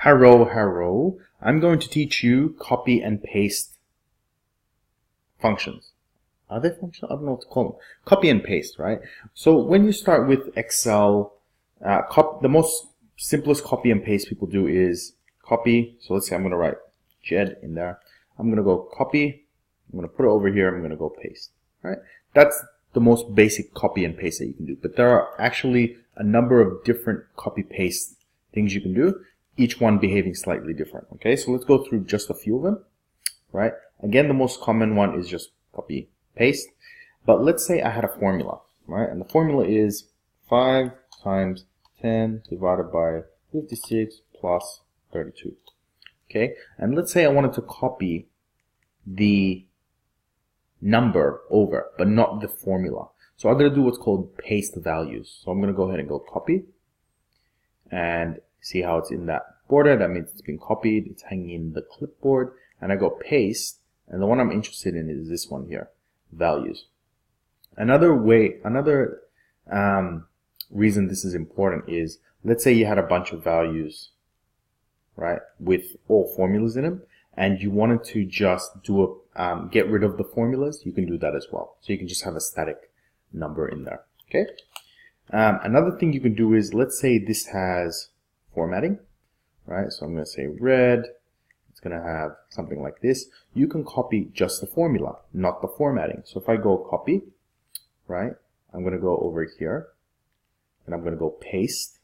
Hello. I'm going to teach you copy and paste functions. Are they functions? I don't know what to call them. Copy and paste, right? So when you start with Excel, the most simplest copy and paste people do is copy. So let's say I'm going to write Jed in there. I'm going to go copy. I'm going to put it over here. I'm going to go paste, right? That's the most basic copy and paste that you can do. But there are actually a number of different copy paste things you can do, each one behaving slightly different. Okay, so let's go through just a few of them, right? Again, the most common one is just copy paste. But let's say I had a formula, right? And the formula is 5 times 10 divided by 56 plus 32. Okay, and let's say I wanted to copy the number over, but not the formula. So I'm going to do what's called paste values. So I'm going to go ahead and go copy and see how it's in that border. That means it's been copied. It's hanging in the clipboard, and I go paste. And the one I'm interested in is this one here, values. Another reason this is important is, let's say you had a bunch of values, right, with all formulas in them, and you wanted to just do a get rid of the formulas. You can do that as well. So you can just have a static number in there. Okay. Another thing you can do is, let's say this has formatting, right? So I'm going to say red. It's going to have something like this. You can copy just the formula, not the formatting. So if I go copy, right, I'm going to go over here and I'm going to go paste.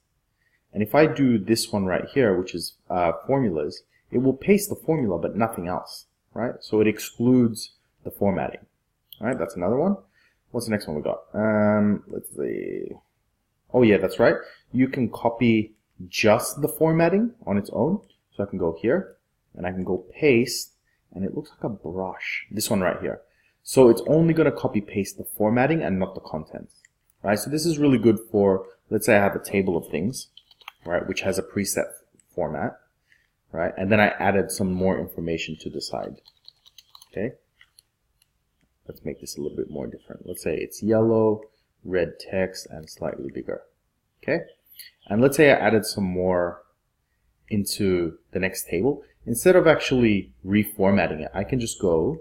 And if I do this one right here, which is formulas, it will paste the formula but nothing else, right? So it excludes the formatting. All right, that's another one. What's the next one we got? Let's see. Oh yeah, that's right. You can copy just the formatting on its own. So I can go here and I can go paste, and it looks like a brush. This one right here. So it's only going to copy paste the formatting and not the contents, right? So this is really good for, let's say I have a table of things, right, which has a preset format, right? And then I added some more information to the side. Okay. Let's make this a little bit more different. Let's say it's yellow, red text, and slightly bigger. Okay. And let's say I added some more into the next table. Instead of actually reformatting it, I can just go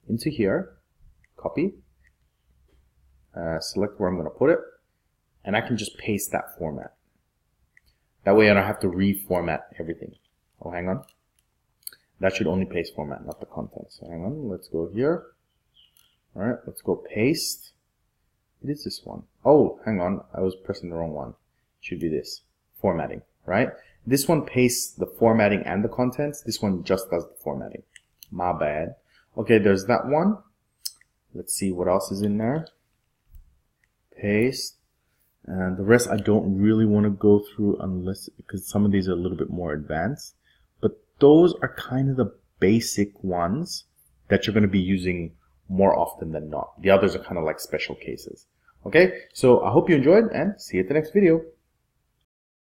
into here, copy, select where I'm going to put it, and I can just paste that format. That way I don't have to reformat everything. Oh, hang on. That should only paste format, not the content. So hang on, let's go here. All right, let's go paste. It is this one. Oh, hang on, I was pressing the wrong one. It should be this, formatting, right? This one pastes the formatting and the contents. This one just does the formatting. My bad. Okay, there's that one. Let's see what else is in there. Paste. And the rest I don't really want to go through unless, because some of these are a little bit more advanced. But those are kind of the basic ones that you're going to be using more often than not. The others are kind of like special cases. Okay, so I hope you enjoyed, and see you at the next video.